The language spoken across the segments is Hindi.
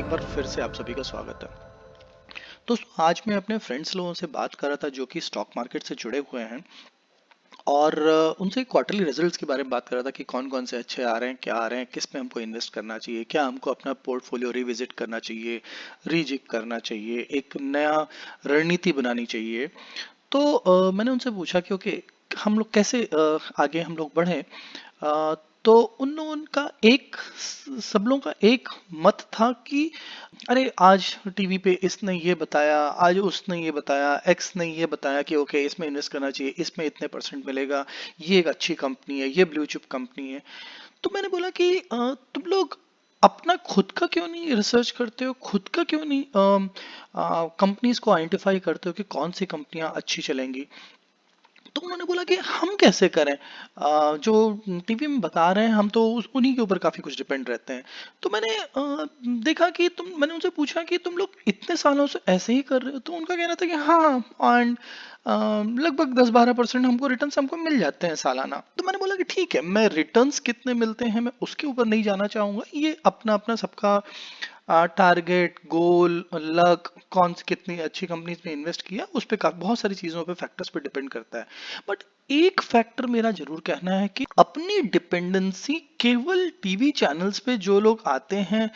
एक बार फिर से आप सभी का स्वागत है। दोस्तों, आज मैं अपने फ्रेंड्स लोगों से बात कर रहा था जो कि स्टॉक मार्केट से जुड़े हुए हैं और उनसे क्वार्टरली रिजल्ट्स के बारे में बात कर रहा था कि कौन कौन से अच्छे आ रहे हैं, क्या आ रहे हैं, किस में हमको इन्वेस्ट करना चाहिए, क्या हमको अपना पोर्टफोलियो रिविजिट करना चाहिए, रीजिक करना चाहिए, एक नया रणनीति बनानी चाहिए। तो मैंने उनसे पूछा कि ओके, हम लोग कैसे आगे हम लोग बढ़े। तो उन लोगों का सब लोगों का एक मत था कि अरे आज टीवी पे इसने ये बताया, आज उसने ये बताया, एक्स ने ये बताया कि ओके इसमें इन्वेस्ट करना चाहिए, इसमें इतने परसेंट मिलेगा, ये एक अच्छी कंपनी है, ये ब्लू चिप कंपनी है। तो मैंने बोला कि तुम लोग अपना खुद का क्यों नहीं रिसर्च करते हो, खुद का क्यों नहीं कंपनीज को आइडेंटिफाई करते हो कि कौन सी कंपनियां अच्छी चलेंगी। तो उन्होंने बोला कि हम कैसे करें, जो टीवी में बता रहे हैं हम तो उन्हीं के ऊपर काफी कुछ डिपेंड रहते हैं। तो मैंने देखा कि मैंने उनसे पूछा कि तुम लोग इतने सालों से ऐसे ही कर रहे हो, तो उनका कहना था कि हाँ, एंड लगभग 10-12% हमको रिटर्न्स हमको मिल जाते हैं सालाना। तो मैंने बोला कि ठीक है, मैं रिटर्न्स कितने मिलते हैं मैं उसके ऊपर नहीं जाना चाहूंगा, ये अपना अपना सबका टारगेट, गोल, लक, कौन सी कितनी अच्छी कंपनीज में इन्वेस्ट किया उस पे बहुत सारी चीजों पे, फैक्टर्स पे डिपेंड करता है। बट एक फैक्टर मेरा जरूर कहना है कि अपनी डिपेंडेंसी केवल टीवी चैनल्स पे जो लोग आते हैं,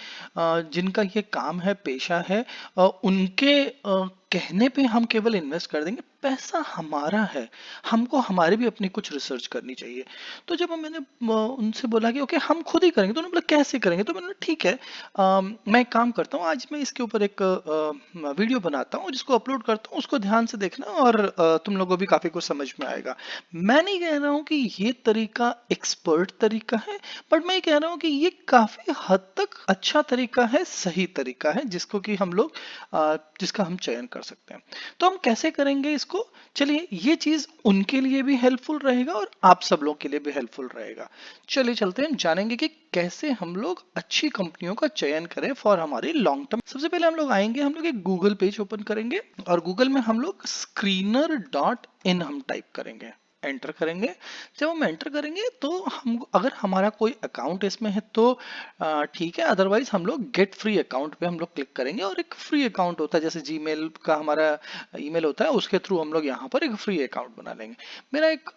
जिनका ये काम है, पेशा है, उनके कहने पे हम केवल इन्वेस्ट कर देंगे, पैसा हमारा है, हमको हमारी भी अपनी कुछ रिसर्च करनी चाहिए। तो जब मैंने उनसे बोला कि ओके हम खुद ही करेंगे, तो उन्होंने बोला कैसे करेंगे। तो मैंने बोला ठीक है, मैं एक काम करता हूँ, आज मैं इसके ऊपर एक वीडियो बनाता हूँ जिसको अपलोड करता हूँ, उसको ध्यान से देखना और तुम लोगों को भी काफी कुछ समझ में आएगा। मैं नहीं कह रहा हूँ कि ये तरीका एक्सपर्ट तरीका है, बट मैं कह रहा हूँ कि ये काफी हद तक अच्छा तरीका है, सही तरीका है, जिसको कि हम लोग जिसका हम चयन कर सकते हैं। तो हम कैसे करेंगे इसको, चलिए ये चीज उनके लिए भी हेल्पफुल रहेगा और आप सब लोग के लिए भी हेल्पफुल रहेगा। चलिए चलते हैं, जानेंगे कि कैसे हम लोग अच्छी कंपनियों का चयन करें फॉर हमारे लॉन्ग टर्म। सबसे पहले हम लोग आएंगे, हम लोग एक गूगल पेज ओपन करेंगे और गूगल में हम लोग screener.in हम टाइप करेंगे, एंटर करेंगे। जब हम एंटर करेंगे तो हम, अगर हमारा कोई अकाउंट इसमें है तो ठीक है, अदरवाइज हम लोग गेट फ्री अकाउंट पे हम लोग क्लिक करेंगे और एक फ्री अकाउंट होता है, जैसे जीमेल का हमारा ईमेल होता है, उसके थ्रू हम लोग यहाँ पर एक फ्री अकाउंट बना लेंगे। मेरा एक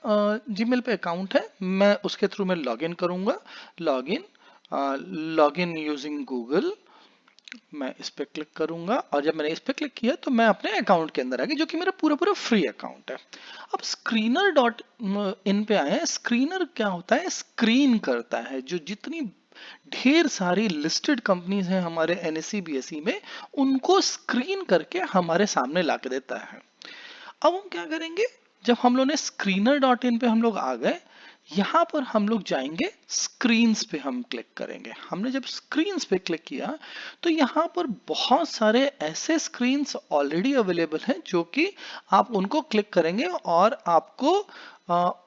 जीमेल पे अकाउंट है, मैं उसके थ्रू मैं लॉग इन करूंगा। लॉग इन यूजिंग गूगल, मैं इस पे क्लिक करूंगा और जब मैंने इस पे क्लिक किया तो मैं अपने अकाउंट के अंदर आ गया, जो कि मेरा पूरा पूरा फ्री अकाउंट है। अब स्क्रीनर डॉट इन पे आए हैं। स्क्रीनर क्या होता है, स्क्रीन करता है जो जितनी ढेर सारी लिस्टेड कंपनीज हैं हमारे एनएससी बीएसई में, उनको स्क्रीन करके हमारे सामने ला के देता है। अब हम क्या करेंगे, जब हम लोग ने स्क्रीनर डॉट इन पे हम लोग आ गए, यहां पर हम लोग जाएंगे, स्क्रीन्स पे हम क्लिक करेंगे। हमने जब स्क्रीन्स पे क्लिक किया तो यहाँ पर बहुत सारे ऐसे स्क्रीन्स ऑलरेडी अवेलेबल हैं जो कि आप उनको क्लिक करेंगे और आपको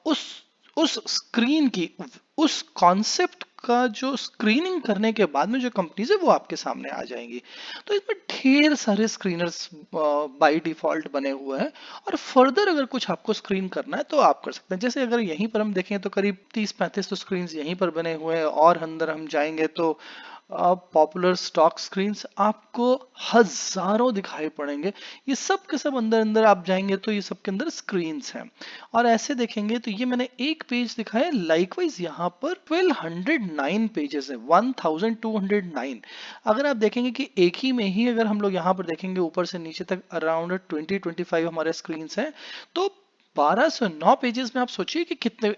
उस स्क्रीन की, उस कॉन्सेप्ट का जो स्क्रीनिंग करने के बाद में जो कंपनीज है वो आपके सामने आ जाएंगी। तो इसमें ढेर सारे स्क्रीनर्स बाय डिफॉल्ट बने हुए हैं और फर्दर अगर कुछ आपको स्क्रीन करना है तो आप कर सकते हैं। जैसे अगर यहीं पर हम देखें तो करीब 30-35 तो स्क्रीन यहीं पर बने हुए हैं और अंदर हम जाएंगे तो पॉपुलर स्टॉक स्क्रीन्स आपको हजारों दिखाई पड़ेंगे। ये सब के सब अंदर अंदर आप जाएंगे तो ये सब के अंदर स्क्रीन्स हैं और ऐसे देखेंगे तो ये मैंने एक पेज दिखाया, लाइकवाइज यहाँ पर 1209 पेजेस है, 1209। अगर आप देखेंगे कि एक ही में ही अगर हम लोग यहाँ पर देखेंगे ऊपर से नीचे तक अराउंड 20-25 हमारे स्क्रीन्स हैं, तो 1209 पेजेस में आप सोचिए कि कितने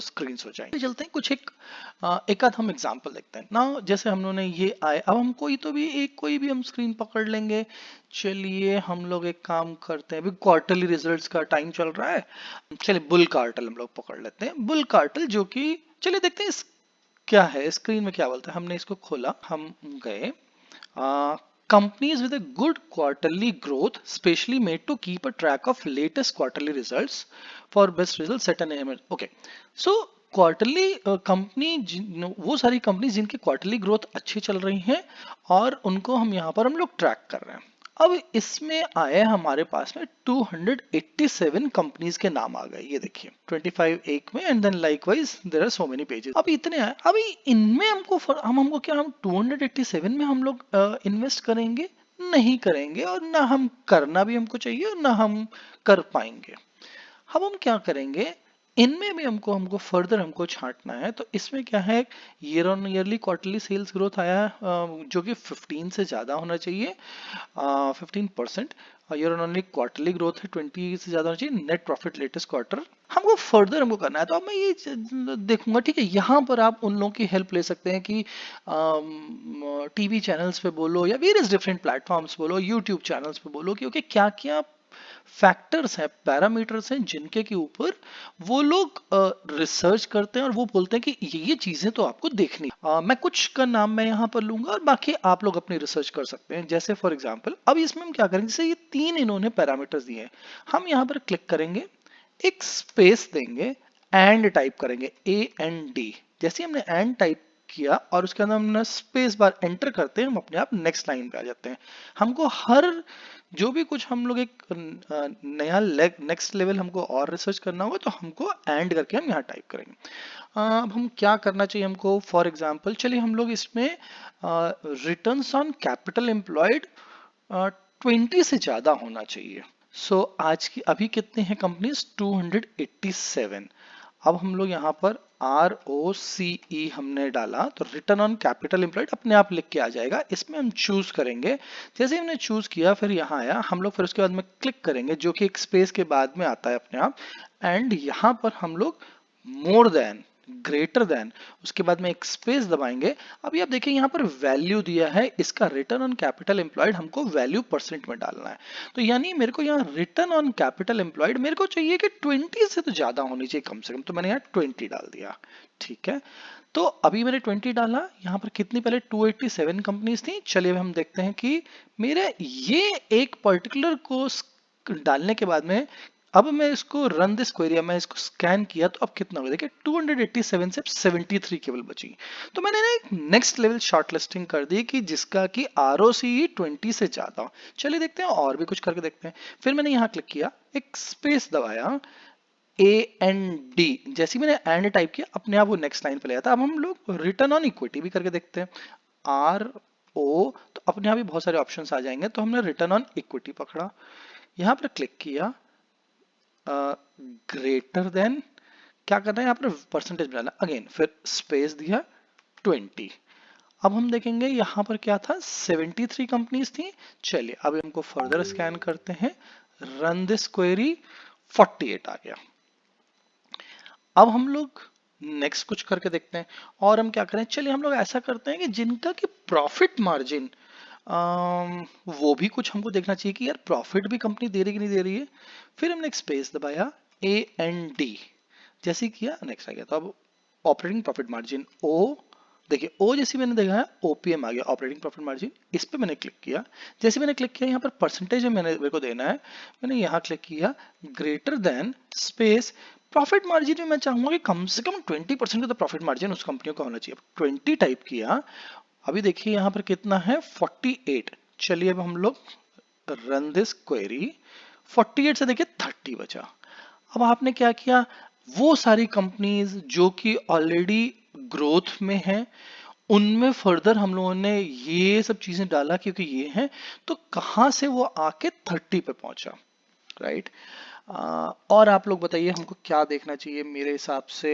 स्क्रीन हो जाएंगे। चलते हैं कुछ एक आध हम एग्जांपल देखते हैं ना। जैसे हम लोगों ने ये आए, अब हम कोई भी हम स्क्रीन पकड़ लेंगे। चलिए हम लोग एक काम करते हैं, अभी क्वार्टरली रिजल्ट्स का टाइम चल रहा है, चलिए बुल कार्टल हम लोग पकड़ लेते हैं। बुल कार्टल जो कि, चलिए देखते हैं क्या है स्क्रीन में क्या बोलता है। हमने इसको खोला, हम गए, companies with a good quarterly growth specially made to keep a track of latest quarterly results for best results set an aim. Okay, so quarterly company, वो सारी कंपनी जिनकी क्वार्टरली ग्रोथ अच्छी चल रही हैं और उनको हम यहाँ पर हम लोग ट्रैक कर रहे हैं। अब इसमें आए हमारे पास में 287 कंपनीज के नाम आ गए, ये देखिए 25 एक में, and then likewise there are so many pages. अब इतने आए, अभी इनमें हमको क्या, हम 287 में हम लोग इन्वेस्ट करेंगे? नहीं करेंगे, और ना हम करना भी हमको चाहिए और ना हम कर पाएंगे। अब हम क्या करेंगे, इनमें भी हमको हमको फर्दर हमको छांटना है। तो इसमें क्या है, year on yearly quarterly sales growth आया है, जो कि 15 से ज्यादा होना चाहिए, 15%। Year on yearly quarterly growth है 20 से ज्यादा होना चाहिए। नेट प्रॉफिट लेटेस्ट क्वार्टर हमको फर्दर हमको करना है। तो अब मैं ये देखूंगा, ठीक है, यहाँ पर आप उन लोगों की हेल्प ले सकते हैं कि टीवी चैनल्स पे बोलो या वेरियस डिफरेंट प्लेटफॉर्म्स बोलो, यूट्यूब चैनल्स पे बोलो कि ओके क्या क्या फैक्टर्स हैं, पैरामीटर्स हैं जिनके के ऊपर वो लोग रिसर्च करते हैं और वो बोलते हैं कि ये चीजें तो आपको देखनी। मैं कुछ का नाम मैं यहाँ पर लूंगा और बाकी आप लोग अपनी रिसर्च कर सकते हैं। जैसे फॉर एग्जांपल अब इसमें हम क्या करेंगे, जैसे ये 3 इन्होंने पैरामीटर्स दिए हैं, हम यहाँ पर क्लिक करेंगे, एक स्पेस देंगे, एंड टाइप करेंगे, AND। जैसे हमने एंड टाइप किया और उसके अंदर हमने स्पेस बार एंटर करते हैं, हम अपने आप नेक्स्ट लाइन पे आ जाते हैं। हमको हर जो भी कुछ हम लोग एक नया नेक्स्ट लेवल हमको और रिसर्च करना होगा तो हमको एंड करके हम यहाँ टाइप करेंगे। अब हम क्या करना चाहिए हमको, फॉर एग्जांपल चलिए हम लोग इसमें रिटर्न्स ऑन कैपिटल एम्प्लॉयड 20 से ज्यादा होना चाहिए। सो आज की अभी कितने हैं कंपनीज, 287। अब हम लोग यहाँ पर ROCE हमने डाला तो रिटर्न ऑन कैपिटल एम्प्लॉयड अपने आप लिख के आ जाएगा। इसमें हम चूज करेंगे, जैसे हमने चूज किया फिर यहाँ आया, हम लोग फिर उसके बाद में क्लिक करेंगे जो कि एक स्पेस के बाद में आता है अपने आप, एंड यहाँ पर हम लोग मोर देन, ग्रेटर देन, उसके बाद में एक स्पेस दबाएंगे। अभी आप देखिए यहाँ पर वैल्यू दिया है, इसका रिटर्न ऑन कैपिटल एम्प्लॉयड हमको वैल्यू परसेंट में डालना है। तो यानी मेरे को यहाँ रिटर्न ऑन कैपिटल एम्प्लॉयड मेरे को चाहिए कि 20 से तो ज्यादा होनी चाहिए कम से कम, तो मैंने यहाँ 20 डाल दिया। ठीक है, तो अभी मैंने 20 डाला। यहाँ पर कितनी पहले 287 कंपनीज थी। चलिए अब हम देखते हैं कि मेरे ये एक पर्टिकुलर को डालने के बाद में अब मैं इसको रन दिस क्वेरी, मैं इसको स्कैन किया तो अब कितना हो गया, देखिए 287 से 73 केवल बची। तो मैंने ना एक नेक्स्ट लेवल शॉर्टलिस्टिंग कर दी कि जिसका कि ROCE 20 से ज्यादा हो। चलिए देखते हैं और भी कुछ करके देखते हैं। फिर मैंने यहाँ क्लिक किया, एक स्पेस दबाया, AND, जैसे मैंने एंड टाइप किया अपने आप वो नेक्स्ट लाइन पे ले जाता। अब हम लोग रिटर्न ऑन इक्विटी भी करके देखते हैं, RO, तो अपने आप ही बहुत सारे ऑप्शंस आ जाएंगे। तो हमने रिटर्न ऑन इक्विटी पकड़ा, यहाँ पर क्लिक किया, ग्रेटर देन, क्या करना है यहाँ पर परसेंटेज बनाना, अगेन फिर स्पेस दिया 20। अब हम देखेंगे यहाँ पर क्या था, 73 कंपनीज थी। चलिए अब हमको फर्दर स्कैन करते हैं, रन दिस क्वेरी, 48 आ गया। अब हम लोग नेक्स्ट कुछ करके देखते हैं और हम क्या करें, चलिए हम लोग ऐसा करते हैं कि जिनका कि प्रॉफिट मार्जिन वो भी कुछ हमको देखना चाहिए कि यार प्रॉफिट भी कंपनी दे रही कि नहीं दे रही है। फिर हमने एक स्पेस दबाया, AND, जैसे किया नेक्स्ट आ गया। तो अब ऑपरेटिंग प्रॉफिट मार्जिन O, देखिए O जैसे मैंने देखा है OPM आ गया, ऑपरेटिंग प्रॉफिट मार्जिन। इस पे मैंने क्लिक किया, जैसे मैंने क्लिक किया यहाँ पर परसेंटेज में मेरे को देना है, मैंने यहाँ क्लिक किया, greater than space profit margin में मैं चाहूंगा कि कम से कम 20% का तो प्रॉफिट मार्जिन उस कंपनियों का होना चाहिए। 20 टाइप किया, अभी देखिए यहाँ पर कितना है 48। चलिए अब हम लोग रन दिस क्वेरी, 48 से देखिए 30 बचा। अब आपने क्या किया, वो सारी कंपनीज जो कि ऑलरेडी ग्रोथ में है उनमें फर्दर हम लोगों ने ये सब चीजें डाला क्योंकि ये है, तो कहां से वो आके 30 पे पहुंचा, राइट। और आप लोग बताइए हमको क्या देखना चाहिए। मेरे हिसाब से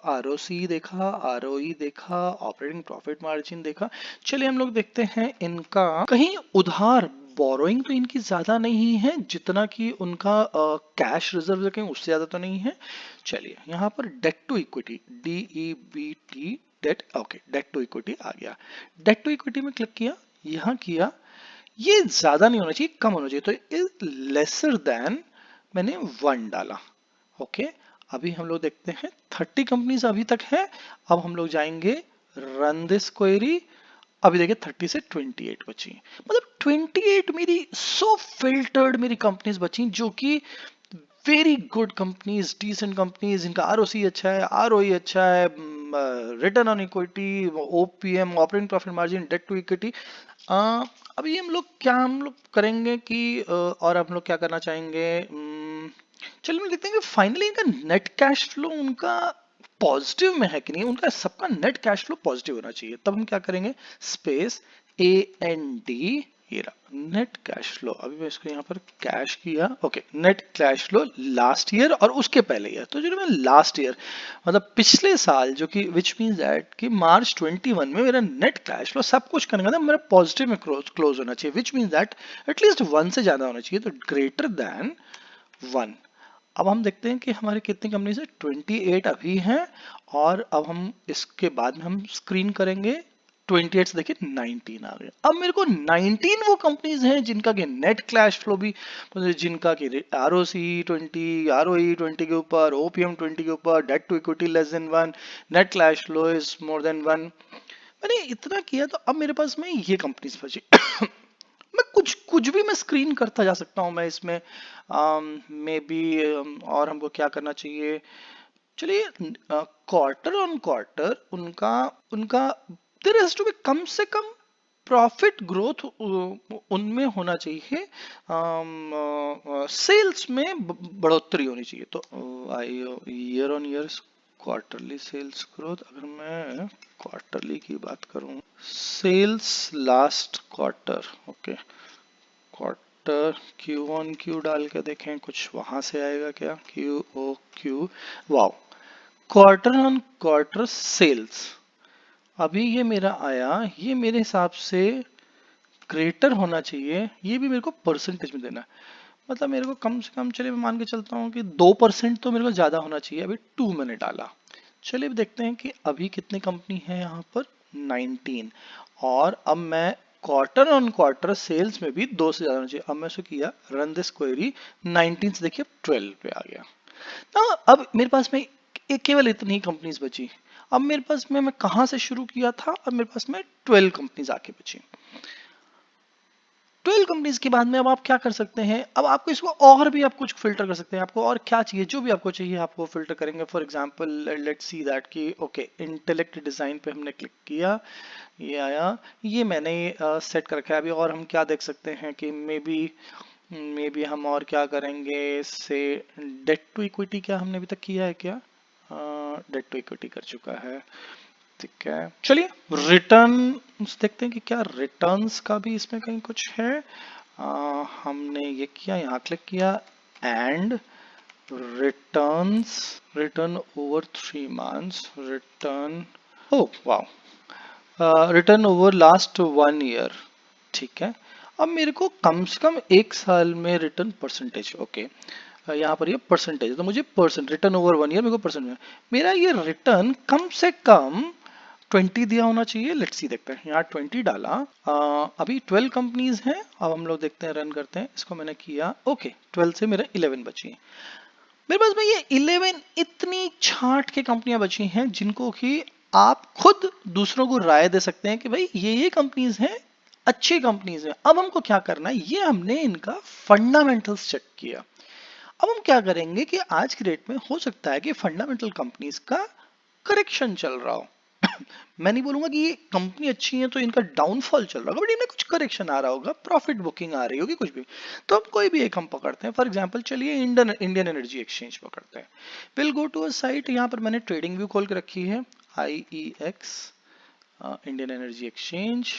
ROC देखा, ROE देखा, ऑपरेटिंग प्रॉफिट मार्जिन देखा। चलिए हम लोग देखते हैं इनका कहीं उधार बोरोइंग तो इनकी ज्यादा नहीं है जितना कि उनका कैश रिजर्व कहीं उससे ज्यादा तो नहीं है। चलिए यहाँ पर debt to equity, DEBT, debt, okay, debt to equity आ गया। डेट टू इक्विटी में क्लिक किया, यहाँ किया, ये ज्यादा नहीं होना चाहिए, कम होना चाहिए, तो लेसर देन मैंने 1 डाला। ओके, अभी हम लोग देखते हैं 30 कंपनीज अभी तक है। अब हम लोग जाएंगे रन दिस क्वेरी, अभी देखिए 30 से 28 बची, मतलब 28 मेरी सो फिल्टर्ड मेरी कंपनीज बची जो कि very good companies, decent companies, इनका ROC अच्छा है, ROE अच्छा है, return on equity, OPM, operating profit margin, debt to equity अभी हम लोग करेंगे कि और हम लोग क्या करना चाहेंगे, चलिए हम देखते हैं कि फाइनली इनका नेट कैश फ्लो उनका पॉजिटिव में है कि नहीं। उनका सबका नेट कैश फ्लो पॉजिटिव होना चाहिए। तब हम क्या करेंगे, स्पेस AND, ये रहा नेट कैश फ्लो। अभी मैं इसको यहाँ पर कैश किया, okay, net cash flow last year और उसके पहले ईयर। तो जो मैं लास्ट ईयर मतलब पिछले साल, जो कि विच मीन्स दैट कि मार्च 21 में मेरा नेट कैश फ्लो सब कुछ करने का था, मेरा पॉजिटिव में क्लोज होना चाहिए, विच मीन्स दैट एटलीस्ट 1 से ज्यादा होना चाहिए, तो ग्रेटर देन 1। अब हम देखते हैं कि हमारे कितनी कंपनीज है, 28 अभी हैं, और अब हम इसके बाद में हम स्क्रीन करेंगे 28 से देखिए 19 आ गए। अब मेरे को 19 वो कंपनीज हैं जिनका कि नेट कैश फ्लो भी, मतलब जिनका कि ROC 20, ROE 20 के ऊपर, OPM 20 के ऊपर, debt to equity less than 1, net cash flow is more than 1। मैंने इतना किया तो अब मेरे पास में ये कंपनीज बची। मैं कुछ कुछ भी मैं स्क्रीन करता जा सकता हूं मैं इसमें, मे बी। और हमको क्या करना चाहिए, चलिए क्वार्टर ऑन क्वार्टर उनका उनका देयर हैज टू बी कम से कम प्रॉफिट ग्रोथ उनमें होना चाहिए, सेल्स में बढ़ोतरी होनी चाहिए। तो year on year quarterly sales growth, अगर मैं क्वार्टरली की बात करूं, sales last quarter, okay, quarter Q on Q डाल के देखें कुछ वहां से आएगा क्या, QOQ, wow, quarter on quarter sales अभी ये मेरा आया, ये मेरे हिसाब से ग्रेटर होना चाहिए। ये भी मेरे को परसेंटेज में देना है, मतलब मेरे को कम से कम, चलिए मैं मान के चलता हूँ कि 2% तो मेरे को ज्यादा होना चाहिए। अभी 2 मैंने डाला। चलिए देखते हैं कि अभी कितनी कंपनी है यहाँ पर, 19। और अब मैं क्वार्टर ऑन क्वार्टर सेल्स में भी 2 से ज्यादा होना चाहिए। अब मैं उसको किया रन दिस क्वेरी, 19 से देखिए 12 पे आ गया ना। अब मेरे पास में केवल इतनी ही कंपनीज बची। अब मेरे पास में, मैं कहां से शुरू किया था, अब मेरे पास में 12 कंपनीज आके बची। 12 कंपनीज के बाद में अब आप क्या कर सकते हैं, अब आपको इसको और भी आप कुछ फिल्टर कर सकते हैं। आपको और क्या चाहिए, जो भी आपको चाहिए आपको फिल्टर करेंगे। For example let's see that कि ओके, इंटेलेक्ट डिजाइन पे हमने क्लिक किया, ये आया, ये मैंने सेट कर रखा है। अभी और हम क्या देख सकते हैं कि मे बी हम और क्या करेंगे, से डेट टू इक्विटी, क्या हमने अभी तक किया है क्या, डेट टू इक्विटी कर चुका है, ठीक है। चलिए रिटर्न देखते हैं कि क्या रिटर्न्स का भी इसमें कहीं कुछ है। हमने ये किया, यहाँ क्लिक किया, and returns, return over 3 months, return, oh wow, return over last 1 year, ठीक है। अब मेरे को कम से कम 1 साल में रिटर्न परसेंटेज, ओके, यहाँ पर ये परसेंटेज है, तो मुझे परसेंट रिटर्न ओवर 1 ईयर मेरे को परसेंट में, मेरा ये रिटर्न कम से कम 20 दिया होना चाहिए। लेट्स सी देखते हैं, यहाँ 20 डाला। अभी 12 कंपनीज हैं। अब हम लोग देखते हैं, रन करते हैं इसको। मैंने किया, ओके, 12 से मेरे 11 बची। मेरे पास में ये 11 इतनी छांट के कंपनियां बची हैं जिनको कि आप खुद दूसरों को राय दे सकते हैं कि भाई ये कंपनीज हैं, अच्छी कंपनीज हैं। अब हमको क्या करना है, ये हमने इनका फंडामेंटल्स चेक किया। अब हम क्या करेंगे कि आज की डेट में हो सकता है कि फंडामेंटल कंपनीज का करेक्शन चल रहा हो। मैं नहीं बोलूंगा कि ये कंपनी अच्छी है तो इनका डाउनफॉल चल रहा होगा, बट इनमें कुछ करेक्शन आ रहा होगा, प्रॉफिट बुकिंग आ रही होगी, कुछ भी। तो हम कोई भी एक हम पकड़ते हैं। फॉर एग्जांपल चलिए इंडियन एनर्जी एक्सचेंज पकड़ते हैं। Will go to a site, यहाँ पर मैंने ट्रेडिंग व्यू खोल के रखी है, IEX, इंडियन एनर्जी एक्सचेंज,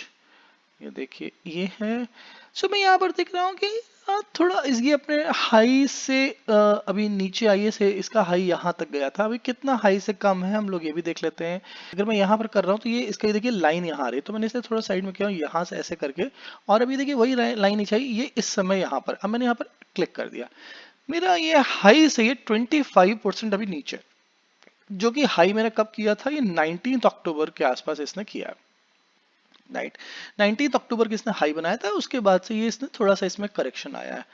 ये देखिए ये है। सो मैं यहाँ पर देख रहा हूँ कि थोड़ा ये अपने हाई से अभी नीचे आई से इसका हाई यहाँ तक गया था। अभी कितना हाई से कम है हम लोग ये भी देख लेते हैं। अगर मैं यहाँ पर कर रहा हूँ तो ये इसका देखिए लाइन यहाँ आ रही है, तो मैंने इसे थोड़ा साइड में किया यहाँ से ऐसे करके, और अभी देखिए वही लाइन नीचे आई, ये इस समय यहाँ पर। अब मैंने यहाँ पर क्लिक कर दिया, मेरा ये हाई से ये 25% अभी नीचे, जो कि हाई मैंने कब किया था, ये 19 अक्टूबर के आसपास इसने किया, राइट। 19 अक्टूबर की इसने हाई बनाया था, उसके बाद से ये इसने थोड़ा सा इसमें करेक्शन आया है।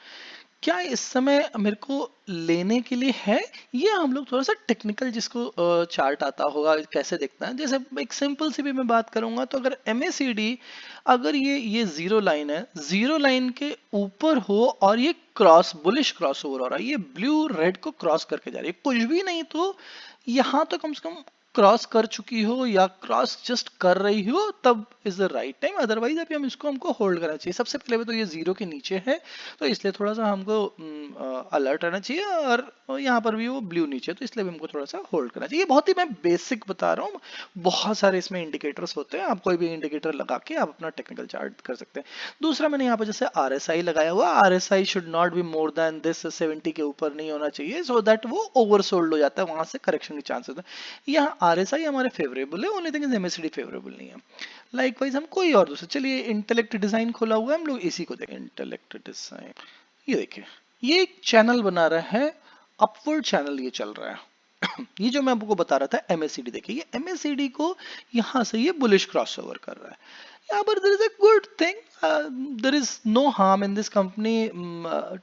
क्या इस समय मेरे को लेने के लिए है, ये हम लोग थोड़ा सा टेक्निकल, जिसको चार्ट आता होगा कैसे देखना है। जैसे एक सिंपल सी भी मैं बात करूंगा, तो अगर MACD, अगर ये जीरो लाइन है, जीरो लाइन के ऊपर हो और ये क्रॉस बुलिश क्रॉस ओवर हो रहा है, ये ब्लू रेड को क्रॉस करके जा रही है, कुछ भी नहीं तो यहाँ तो कम से कम क्रॉस कर चुकी हो या क्रॉस जस्ट कर रही हो तब is the right time, otherwise अभी हमको होल्ड करना चाहिए। सबसे पहले तो ये जीरो के नीचे है तो इसलिए थोड़ा सा हमको अलर्ट रहना चाहिए, और यहाँ पर भी वो ब्लू नीचे है तो इसलिए भी हमको थोड़ा सा होल्ड करना चाहिए। बहुत ही मैं बेसिक बता रहा हूँ, बहुत सारे इसमें इंडिकेटर्स होते हैं, आप कोई भी इंडिकेटर लगा के आप अपना टेक्निकल चार्ट कर सकते हैं। दूसरा मैंने यहाँ पर जैसे RSI लगाया हुआ, RSI should not be more than this, 70 के ऊपर नहीं होना चाहिए, सो दैट वो ओवरसोल्ड हो जाता है, वहां से करेक्शन के चांसेस है। यहाँ RSI हमारे फेवरेबल है, only thing is MACD favourable नहीं है। लाइकवाइज हम कोई और दूसरे, चलिए इंटेलेक्ट डिजाइन खोला हुआ है, हम लोग इसी को देखें, इंटेलेक्ट डिजाइन। ये देखिए ये एक चैनल बना रहा है, अपवर्ड चैनल ये चल रहा है। ये जो मैं आपको बता रहा था MACD, देखिए ये MACD को यहाँ से ये बुलिश क्रॉसओवर कर रहा है। Yeah, but there is a good thing. There is no harm in this company.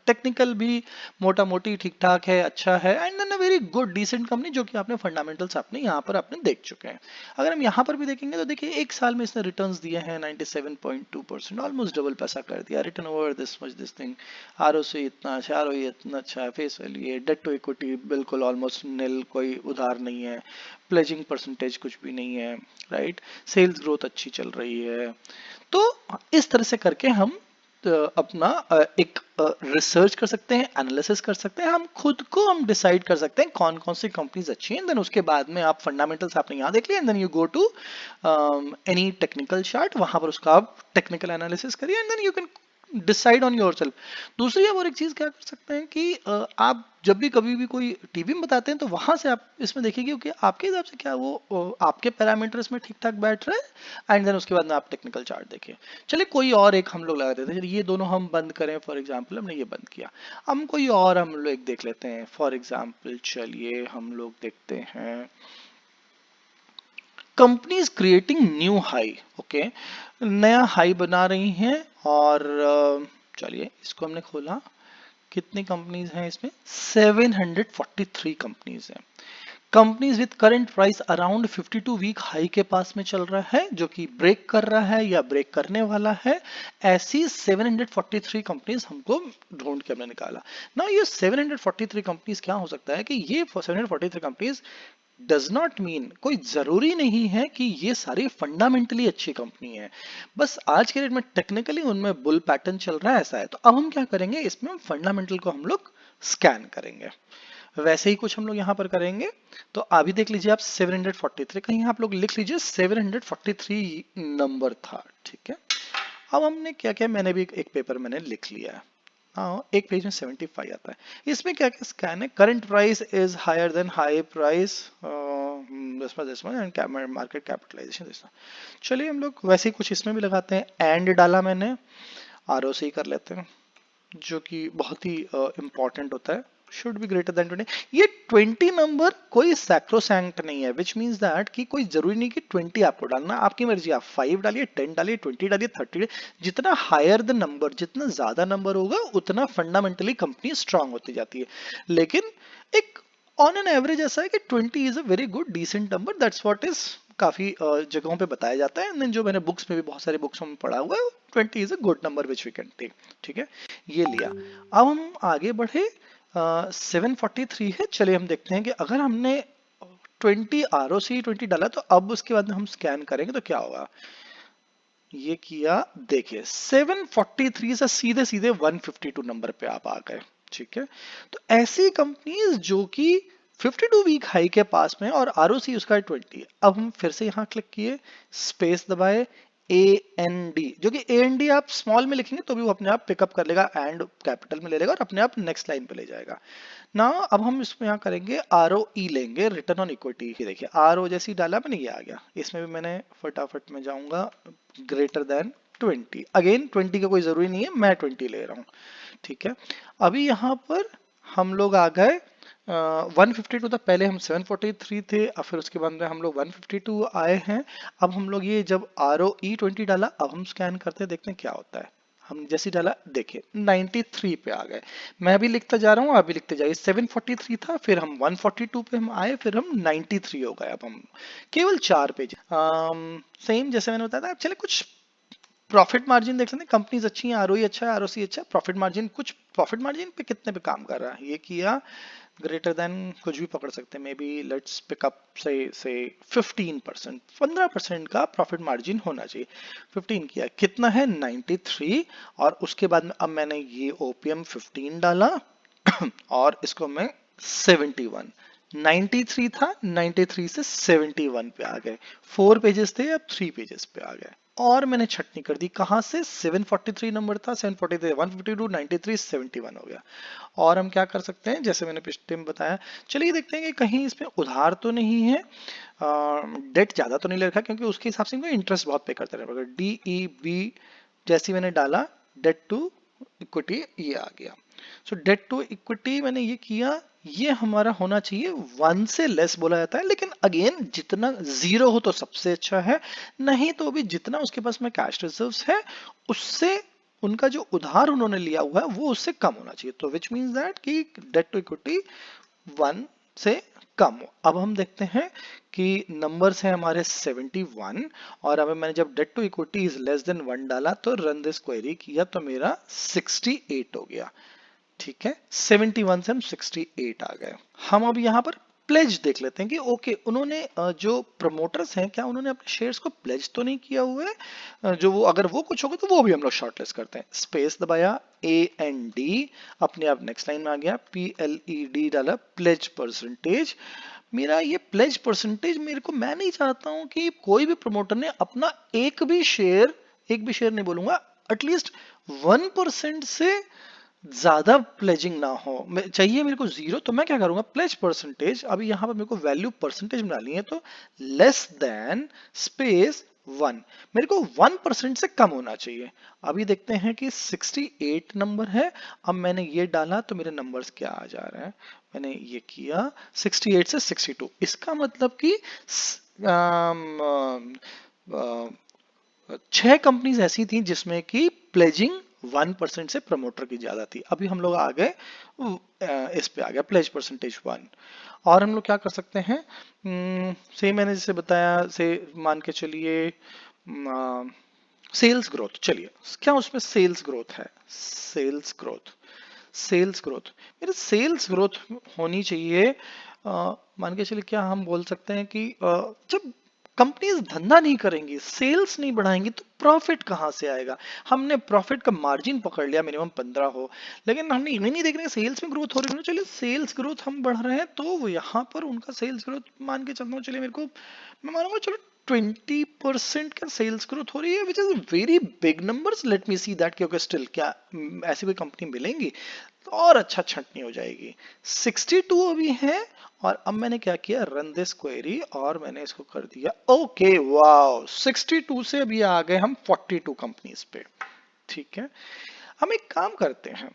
Technical भी मोटा मोटी ठीक ठाक है, अच्छा है, and then a very good decent company, जो कि आपने फंडामेंटल्स आपने यहाँ पर आपने देख चुके हैं। अगर हम यहाँ पर भी देखेंगे तो देखिए एक साल में इसने रिटर्न्स दिए हैं 97.2%, ऑलमोस्ट डबल पैसा कर दिया, return over this much this thing, ROC इतना अच्छा, ROE इतना अच्छा है, face value, debt to equity बिल्कुल ऑलमोस्ट निल, कोई उधार नहीं है, प्लेजिंग परसेंटेज कुछ भी नहीं है, राइट, सेल्स ग्रोथ अच्छी चल रही है। तो इस तरह से करके हम अपना एक रिसर्च कर सकते हैं, एनालिसिस कर सकते हैं, हम खुद को हम डिसाइड कर सकते हैं कौन कौन सी कंपनीज अच्छी हैं। देन उसके बाद में आप फंडामेंटल्स आपने यहाँ देख लिया, and then you go to any technical chart, वहां पर उसका आप टेक्निकल एनालिसिस करिए, and then you can decide on yourself. दूसरी आप और एक चीज क्या कर सकते हैं कि आप जब भी कभी भी कोई टीवी में बताते हैं तो वहां से आप इसमें देखिए क्योंकि आपके हिसाब से क्या वो आपके पैरामीटर्स में ठीक ठाक बैठ रहा है, एंड देन उसके बाद में आप टेक्निकल चार्ट देखिए। चलिए कोई और एक हम लोग लगा देते हैं, चलिए ये दोनों हम बंद करें, फॉर एग्जांपल हमने ये बंद किया, हम कोई और हम लोग एक देख लेते हैं, फॉर एग्जांपल चलिए हम लोग देखते हैं companies creating new high. Okay, नया हाई बना रही हैं, और चलिए इसको हमने खोला, कितनी कंपनीज हैं इसमें, 743 कंपनीज हैं। Companies with current price around 52 week high के पास में चल रहा है, जो कि ब्रेक कर रहा है या ब्रेक करने वाला है, ऐसी 743 कंपनीज हमको ढूंढ के हमने निकाला ना। ये 743 कंपनीज क्या हो सकता है कि ये 743 कंपनीज डज नॉट मीन, कोई जरूरी नहीं है कि ये सारी फंडामेंटली अच्छी कंपनी है, बस आज के डेट में टेक्निकली उनमें बुल पैटर्न चल रहा है, ऐसा है। तो अब हम क्या करेंगे, इसमें फंडामेंटल को हम लोग स्कैन करेंगे, वैसे ही कुछ हम लोग यहाँ पर करेंगे। तो अभी देख लीजिए आप 743, कहीं आप लोग लिख लीजिए 743 नंबर था, ठीक है। अब हमने क्या किया, मैंने भी एक पेपर मैंने लिख लिया है, हाँ एक पेज में 75 आता है। इसमें क्या क्या स्कैन है, current price is higher than high price, and market capitalisation. चलिए हम लोग वैसे ही कुछ इसमें भी लगाते हैं, एंड डाला मैंने, ROC कर लेते हैं, जो कि बहुत ही इंपॉर्टेंट होता है, शुड बी ग्रेटर देन 20। ये 20 नंबर कोई सैक्रोसैंक्ट नहीं है, विच मींस दैट कि कोई जरूरी नहीं कि 20 आपको डालना, आपकी मर्जी, आप 5 डालिए, 10 डालिए, 20 डालिए, 30 डालिए, जितना हायर द नंबर, जितना ज्यादा नंबर होगा उतना फंडामेंटली कंपनी स्ट्रांग होती जाती है। लेकिन एक ऑन एन एवरेज ऐसा है कि 20 is a very good decent number, that's what is काफी जगहों पे बताया जाता है, जो मैंने बुक्स में भी बहुत सारे बुक्स में पढ़ा हुआ है, 20 is a good number which we can take, ठीक है। ये लिया, अब हम आगे बढ़े, 743 है, चलिए हम देखते हैं कि अगर हमने 20 ROC 20 डाला तो अब उसके बाद में हम स्कैन करेंगे तो क्या होगा। ये किया, देखिए 743 से सीधे सीधे 152 नंबर पे आप आ गए, ठीक है। तो ऐसी कंपनीज जो कि 52 वीक हाई के पास में और ROC उसका 20। अब हम फिर से यहां क्लिक किए, स्पेस दबाए, AND, जो कि AND आप स्मॉल में लिखेंगे तो भी वो अपने आप पिकअप कर लेगा, एंड कैपिटल में ले लेगा और अपने आप नेक्स्ट लाइन पे ले जाएगा ना। अब हम इसमें यहाँ करेंगे ROE लेंगे, रिटर्न ऑन इक्विटी। ये देखिए RO जैसी डाला मैंने, ये आ गया, इसमें भी मैंने फटाफट में जाऊंगा, ग्रेटर देन 20, अगेन 20 का कोई जरूरी नहीं है, मैं 20 ले रहा हूँ, ठीक है। अभी यहाँ पर हम लोग आ गए 152 तक, पहले हम 743 थे, और फिर उसके बाद में हम लोग 152 आए हैं। अब हम लोग ये जब ROE 20 डाला, अब हम स्कैन करते हैं, देखते हैं क्या होता है। हम जैसे डाला, देखिए 93 पे आ गए, मैं भी लिखता जा रहा हूँ, आप भी लिखते जाइए। 743 था, फिर हम 142 पे हम आए, फिर हम 93 हो गए। अब हम केवल 4 पेज, सेम जैसे मैंने बताया था। चले कुछ प्रॉफिट मार्जिन देख लेते हैं, कंपनीज अच्छी हैं, आरओई अच्छा है, आरओसी अच्छा है, प्रॉफिट मार्जिन कुछ प्रॉफिट मार्जिन पे कितने पे काम कर रहा है, ये किया ग्रेटर देन कुछ भी पकड़ सकते हैं, maybe let's pick up से 15%, 15% का प्रॉफिट मार्जिन होना चाहिए। 15 किया, कितना है 93, और उसके बाद में अब मैंने ये ओपीएम 15 डाला और इसको मैं 71, 93 था, 93 से 71 पे आ गए, 4 पेजेस थे अब 3 पेजेस पे आ गए, और मैंने छटनी कर दी, कहां से 743 नंबर था, 743 152 93 71 हो गया। और हम क्या कर सकते हैं, जैसे मैंने पिछले में बताया, चलिए देखते हैं कि कहीं इसमें उधार तो नहीं है, डेट ज्यादा तो नहीं ले रखा, क्योंकि उसके हिसाब से इनको इंटरेस्ट बहुत पे करते रहे। DEB जैसी मैंने डाला, डेट टू इक्विटी ये आ गया। सो डेट टू इक्विटी मैंने ये किया, ये हमारा होना चाहिए 1 से लेस बोला जाता है, लेकिन अगेन जितना 0 हो तो सबसे अच्छा है, नहीं तो भी जितना उसके पास में कैश रिजर्व्स है उससे उनका जो उधार उन्होंने लिया हुआ है वो उससे कम होना चाहिए, तो विच मीन्स दैट कि डेट टू इक्विटी 1 से कम हो। अब हम देखते हैं कि नंबर्स हैं हमारे 71, और अब मैंने जब debt to equity is less than 1 डाला तो रन दिस क्वेरी किया तो मेरा 68 हो गया। ठीक है, 71 से हम 68 आ गए। हम अब यहाँ पर प्लेज देख लेते हैं कि ओके उन्होंने जो प्रमोटर्स हैं क्या उन्होंने अपने शेयर्स को प्लेज तो नहीं किया हुआ है, जो वो अगर वो कुछ होगा तो वो भी हम लोग शॉर्टलिस्ट करते हैं। स्पेस दबाया, AND, अपने आप नेक्स्ट लाइन में आ गया, PLED डाला, प्लेज परसेंटेज। मेरा ये प्लेज परसेंटेज मेरे को, मैं नहीं चाहता हूं कि कोई भी प्रमोटर ने अपना एक भी शेयर नहीं बोलूंगा, एटलीस्ट 1% से ज्यादा प्लेजिंग ना हो, चाहिए मेरे को 0, तो मैं क्या करूंगा, प्लेज परसेंटेज, अभी यहां पर मेरे को वैल्यू परसेंटेज में डालनी है, तो लेस देन स्पेस 1, मेरे को 1% से कम होना चाहिए। अभी देखते हैं कि 68 नंबर है, अब मैंने ये डाला तो मेरे नंबर्स क्या आ जा रहे हैं, मैंने ये किया 68 से 62, इसका मतलब कि 6 कंपनीज ऐसी थी जिसमें कि प्लेजिंग 1% से प्रमोटर की ज्यादा थी। अभी हम लोग आ गए इस पे आ गया प्लेज परसेंटेज 1, और हम लोग क्या कर सकते हैं, से मैंने जैसे बताया, से मान के चलिए सेल्स ग्रोथ, चलिए क्या उसमें सेल्स ग्रोथ है, सेल्स ग्रोथ मेरे सेल्स ग्रोथ होनी चाहिए, मान के चलिए क्या हम बोल सकते हैं कि जब कंपनीज धंधा नहीं करेंगी, सेल्स नहीं बढ़ाएंगी, तो प्रॉफिट कहां से आएगा। हमने प्रॉफिट का मार्जिन पकड़ लिया मिनिमम 15 हो, लेकिन हमने ये नहीं देख रहे सेल्स में ग्रोथ हो रही है, चलिए सेल्स ग्रोथ हम बढ़ रहे हैं, तो यहाँ पर उनका सेल्स ग्रोथ मान के चलता हूँ, चलिए मेरे को मैं मानूंगा चलो 20% का सेल्स ग्रोथ हो रही है, which is very big numbers, let me see that, क्योंकि स्टिल क्या ऐसी कोई कंपनी मिलेंगी तो और अच्छा छंटनी हो जाएगी। 62 अभी है, और अब मैंने क्या किया, रन दिस क्वेरी, और मैंने इसको कर दिया ओके, वाओ 62 से अभी आ गए हम 42 कंपनीज पे। ठीक है, हम एक काम करते हैं,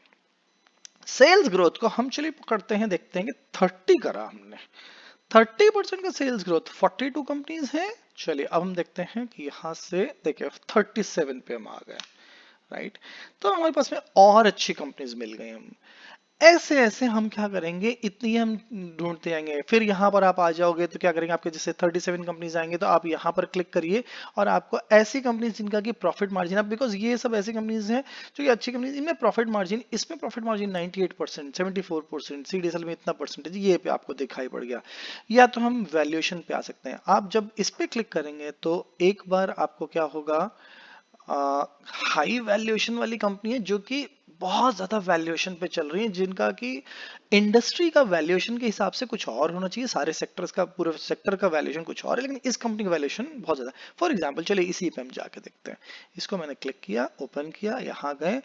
सेल्स ग्रोथ को हम चलिए पकड़ते हैं, देखते हैं कि 30 करा हमने, 30% का सेल्स ग्रोथ, 42 कंपनीज हैं। चलिए अब हम देखते हैं कि यहां से देखिए 37 पे हम आ गए, राइट, तो हमारे पास में और अच्छी कंपनीज मिल गई। हम ऐसे ऐसे हम क्या करेंगे, इतनी हम ढूंढते आएंगे, फिर यहाँ पर आप आ जाओगे तो क्या करेंगे, आपके जैसे 37 कंपनीज आएंगे तो आप यहाँ पर क्लिक करिए, और आपको ऐसी कंपनीज जिनका कि प्रॉफिट मार्जिन, अब बिकॉज ये सब ऐसी कंपनीज हैं जो कि अच्छी कंपनीज, इनमें प्रॉफिट मार्जिन, इसमें प्रॉफिट मार्जिन 98%, 74%, CDSL में इतना परसेंटेज, ये पे आपको दिखाई पड़ गया। या तो हम वैल्यूएशन पे आ सकते हैं, आप जब इस पे क्लिक करेंगे तो एक बार आपको क्या होगा, हाई वैल्यूएशन वाली कंपनी है जो कि बहुत ज्यादा वैल्यूएशन पे चल रही है, जिनका कि इंडस्ट्री का वैल्यूएशन के हिसाब से कुछ और होना चाहिए, सारे सेक्टर्स का, पूरे सेक्टर का वैल्यूएशन कुछ और है, लेकिन इस कंपनी का वैल्यूएशन बहुत ज्यादा। फॉर एग्जांपल चलिए इसी पे हम जाके देखते हैं, इसको मैंने क्लिक किया, ओपन किया, यहाँ गए,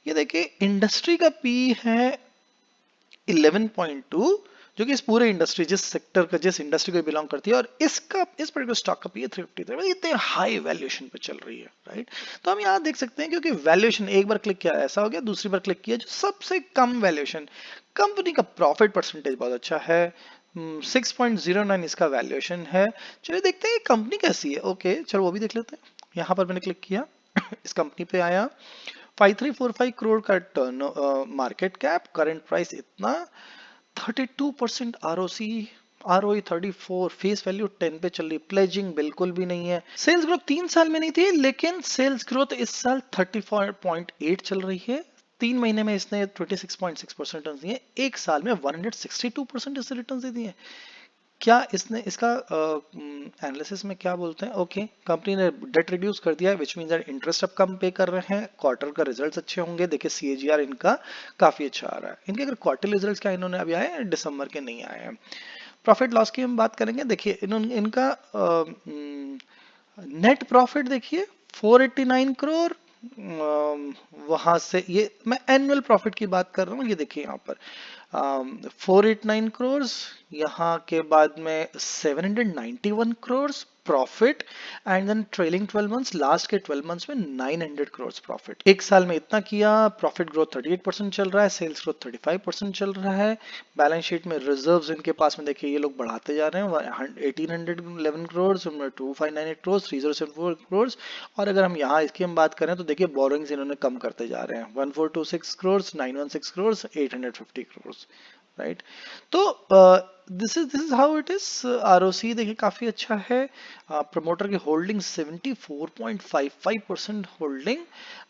ये देखिए इंडस्ट्री का पी है 11.2, जो कि इस पूरे इंडस्ट्री, जिस सेक्टर का, जिस इंडस्ट्री को बिलोंग करती है, और इसका, इस पर्टिकुलर स्टॉक का पी है 353, मतलब इतने हाई वैल्यूएशन पे चल रही है, राइट। तो हम यहाँ देख सकते हैं, क्योंकि वैल्यूएशन एक बार क्लिक किया ऐसा हो गया, दूसरी बार क्लिक किया जो सबसे कम वैल्यूएशन, कंपनी का प्रॉफिट परसेंटेज बहुत अच्छा है, 6.09 इसका वैल्यूएशन है। चलिए देखते हैं कंपनी कैसी है, ओके चलो वो भी देख लेते हैं। यहाँ पर मैंने क्लिक किया इस कंपनी पे आया, 5345 करोड़ का turn market cap, current price इतना, 32% आरओसी, ROE 34, फेस वैल्यू 10 पे चल रही, प्लेजिंग बिल्कुल भी नहीं है। सेल्स ग्रोथ 3 साल में नहीं थी, लेकिन सेल्स ग्रोथ इस साल 34.8 चल रही है। 3 महीने में इसने 26.6% रिटर्न दिए, एक साल में 162% इससे रिटर्न दे दिए। क्या इसने इसका एनालिसिस में क्या बोलते हैं, ओके कंपनी ने डेट रिड्यूस कर दिया है, विच मीन दैट इंटरेस्ट अब कम पे कर रहे हैं, क्वार्टर का रिजल्ट्स अच्छे होंगे। देखिए CAGR इनका काफी अच्छा आ रहा है। इनके अगर क्वार्टरली रिजल्ट्स क्या इन्होंने अभी आए हैं, दिसंबर के नहीं आए हैं। प्रॉफिट लॉस की हम बात करेंगे। देखिए इनका नेट प्रॉफिट देखिए 489 करोड़, वहां से ये मैं एनुअल प्रॉफिट की बात कर रहा हूँ। ये देखिए यहाँ पर 489 करोड़, यहाँ के बाद में 791 crore profit, and then trailing 12 months, last के 12 मंथ्स में 900 करोड़ प्रॉफिट। एक साल में इतना किया। प्रॉफिट ग्रोथ 38% चल रहा है, सेल्स ग्रोथ 35% चल रहा है। बैलेंस शीट में रिजर्व्स इनके पास में देखिए ये लोग बढ़ाते जा रहे हैं, 1811 करोड़, 2598 करोड़, 3074 करोड़। और अगर हम यहाँ इसकी हम बात करें तो देखिए बोरोइंग्स इन्होंने कम करते जा रहे हैं, 1426 करोड़, 916 करोड़, 850 करोड़, राइट। तो this is how it is. ROC देखिए काफी अच्छा है। प्रमोटर की होल्डिंग 74.55% होल्डिंग,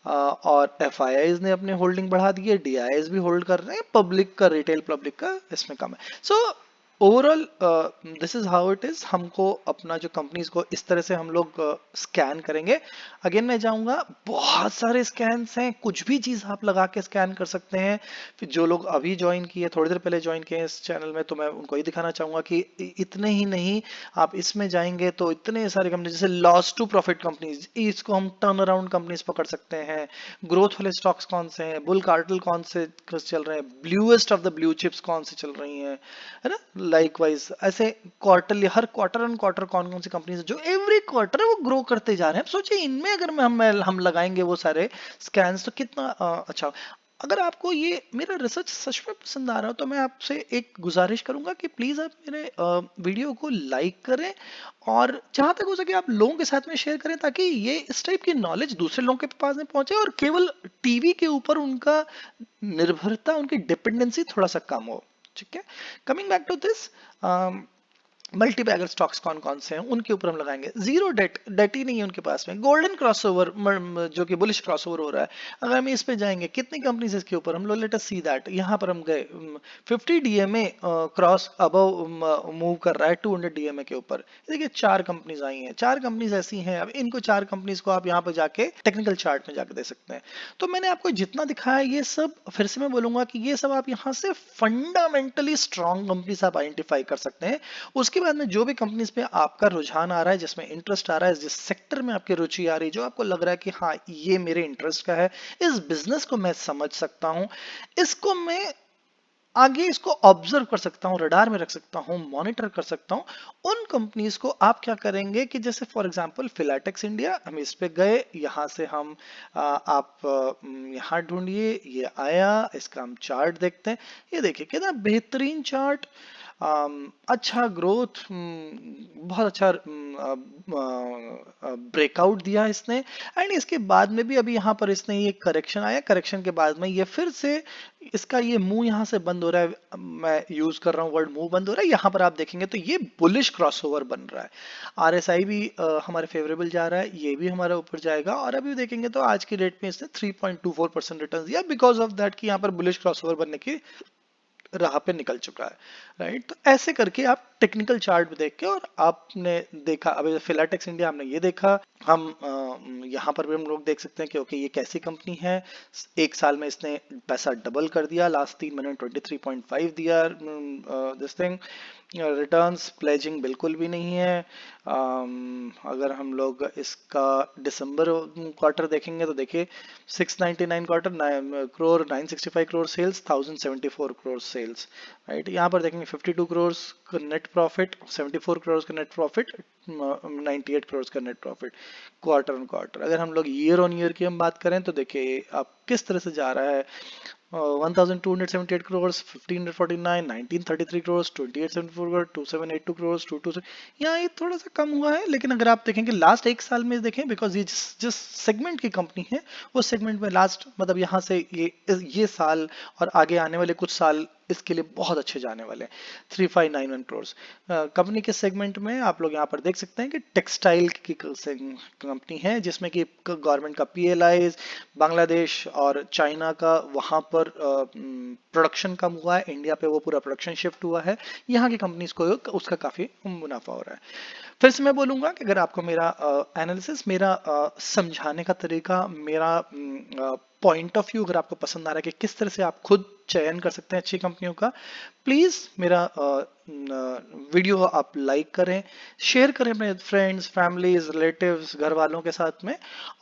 और FIIs ने अपने होल्डिंग बढ़ा दी है, DIIs भी होल्ड कर रहे हैं, पब्लिक का, रिटेल पब्लिक का इसमें कम है। So overall this is how it is. हमको अपना जो कंपनीज को इस तरह से हम लोग स्कैन करेंगे। अगेन मैं जाऊंगा, बहुत सारे स्कैन्स हैं, कुछ भी चीज आप लगा के स्कैन कर सकते हैं। फिर जो लोग अभी ज्वाइन किए, थोड़ी देर पहले ज्वाइन किए इस चैनल में, तो मैं उनको ही दिखाना चाहूंगा कि इतने ही नहीं, आप इसमें जाएंगे तो इतने सारे कंपनी, जैसे लॉस टू प्रॉफिट कंपनीज, इसको हम टर्न अराउंड कंपनीज पकड़ सकते हैं। ग्रोथ वाले स्टॉक्स कौन से हैं, बुल कार्टल कौन से चल रहे हैं, bluest of the blue chips कौन से चल रही हैं, है ना। लाइकवाइज ऐसे quarterly, her quarter and quarter कौन कौन सी कंपनीज जो एवरी क्वार्टर वो ग्रो करते जा रहे हैं। सोचिए इनमें अगर हम लगाएंगे वो सारे स्कैन्स तो कितना अच्छा। अगर आपको ये मेरा रिसर्च सच में पसंद आ रहा हो तो मैं आपसे एक गुजारिश करूंगा कि प्लीज आप मेरे वीडियो को लाइक करें, और जहां तक हो सके आप लोगों के साथ में शेयर करें, ताकि ये इस टाइप की नॉलेज दूसरे लोगों के पास में पहुंचे, और केवल टीवी के ऊपर उनका निर्भरता, उनकी डिपेंडेंसी थोड़ा सा कम हो। ठीक है, coming back to this, multibagger stocks कौन कौन से हैं उनके ऊपर हम लगाएंगे। जीरो डेट, डेट ही नहीं है उनके पास में। गोल्डन क्रॉसओवर जो कि बुलिश क्रॉसओवर हो रहा है, अगर हम इस पे जाएंगे कितनी कंपनीज इसके ऊपर, हम लोग लेट अस सी दैट। यहाँ पर हम गए 50 DMA क्रॉस अबव मूव कर रहा है 200 DMA के ऊपर। देखिए 4 कंपनीज आई हैं, 4 कंपनीज ऐसी हैं। अब इनको 4 कंपनीज को आप यहाँ पर जाके टेक्निकल चार्ट में जाके दे सकते हैं। तो मैंने आपको जितना दिखाया ये सब, फिर से मैं बोलूंगा कि ये सब आप यहाँ से फंडामेंटली स्ट्रॉन्ग कंपनीज आप आइडेंटिफाई कर सकते हैं। उसके बाद में जो भी कंपनीज पे आपका रुझान आ रहा है, जिसमें इंटरेस्ट आ रहा है, जिस सेक्टर में आपकी रुचि आ रही है, जो आपको लग रहा है कि हाँ ये मेरे इंटरेस्ट का है, इस बिजनेस को मैं समझ सकता हूं, इसको मैं आगे इसको ऑब्जर्व कर सकता हूं, रडार में रख सकता हूं, मॉनिटर कर सकता हूं, उन कंपनीज को आप क्या करेंगे कि जैसे फॉर एग्जांपल फिलाटेक्स इंडिया, हम इस पे गए, यहां से हम आप यहां ढूंढिए, ये आया, इसका हम चार्ट देखते हैं। ये देखिए कितना बेहतरीन चार्ट, अच्छा ग्रोथ, बहुत अच्छा ब्रेकआउट दिया इसने। एंड इसके बाद में भी अभी यहाँ पर इसने ये करेक्शन आया, करेक्शन के बाद में ये फिर से इसका ये मुंह यहाँ से बंद हो रहा है, मैं यूज कर रहा हूँ वर्ड मुंह बंद हो रहा है। यहाँ पर आप देखेंगे तो ये बुलिश क्रॉसओवर बन रहा है। RSI भी हमारे फेवरेबल जा रहा है, ये भी हमारे ऊपर जाएगा। और अभी देखेंगे तो आज की डेट में इसने 3.24% रिटर्न दिया, बिकॉज ऑफ दैट कि यहाँ पर बुलिश क्रॉसओवर बनने की राह पे निकल चुका है, राइट। तो ऐसे करके आप टेक्निकल चार्ट देख के, और आपने देखा अभी फिलाटेक्स इंडिया, हमने ये देखा, हम यहाँ पर भी हम लोग देख सकते हैं कि ओके ये कैसी कंपनी है। एक साल में इसने पैसा डबल कर दिया, लास्ट 3 महीने 23.5 दिया दिस थिंग। रिटर्न्स प्लेजिंग बिल्कुल भी नहीं है। अगर हम लोग इसका दिसंबर क्वार्टर देखेंगे तो देखिए 699 quarter crore, 965 crore sales, 1074 crore sales, right. यहाँ पर देखेंगे 52 करोड़ का नेट प्रॉफिट, 74 करोड़ का नेट प्रॉफिट, 98 करोड़ का net profit quarter on quarter. अगर हम लोग ईयर ऑन ईयर की हम बात करें तो देखिए आप किस तरह से जा रहा है। 1278 करोड़, 1549, 1933 करोड़, 2874 करोड़, 2782 करोड़, 226। यहाँ ये थोड़ा सा कम हुआ है, लेकिन अगर आप देखेंगे लास्ट एक साल में देखें, बिकॉज ये जिस सेगमेंट की कंपनी है, उस सेगमेंट में लास्ट मतलब यहाँ से ये साल और आगे आने वाले कुछ साल इसके लिए बहुत अच्छे जाने वाले हैं। 3591 करोड़। कंपनी के सेगमेंट में आप लोग यहाँ पर देख सकते हैं कि टेक्सटाइल की कंपनी है, जिसमें कि गवर्नमेंट का पीएलआई, बांग्लादेश और चाइना का वहां पर प्रोडक्शन कम हुआ है, इंडिया पे वो पूरा प्रोडक्शन शिफ्ट हुआ है। यहाँ की कंपनीज को उसका काफी मुनाफा हो रहा है। फिर से मैं बोलूंगा कि अगर आपको मेरा एनालिसिस, मेरा समझाने का तरीका, मेरा पॉइंट ऑफ व्यू अगर आपको पसंद आ रहा है कि किस तरह से आप खुद चयन कर सकते हैं अच्छी कंपनियों का, प्लीज मेरा वीडियो आप लाइक करें, शेयर करें अपने फ्रेंड्स, फैमिलीज, रिलेटिव्स, घर वालों के साथ में।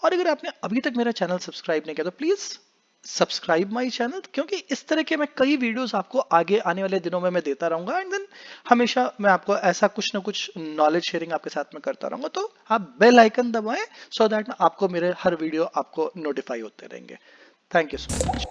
और अगर आपने अभी तक मेरा चैनल सब्सक्राइब नहीं किया तो प्लीज सब्सक्राइब माई चैनल, क्योंकि इस तरह के मैं कई वीडियोस आपको आगे आने वाले दिनों में मैं देता रहूंगा। एंड देन हमेशा मैं आपको ऐसा कुछ ना कुछ नॉलेज शेयरिंग आपके साथ में करता रहूंगा। तो आप बेल आइकन दबाएं सो दैट आपको मेरे हर वीडियो आपको नोटिफाई होते रहेंगे। Thank you so much.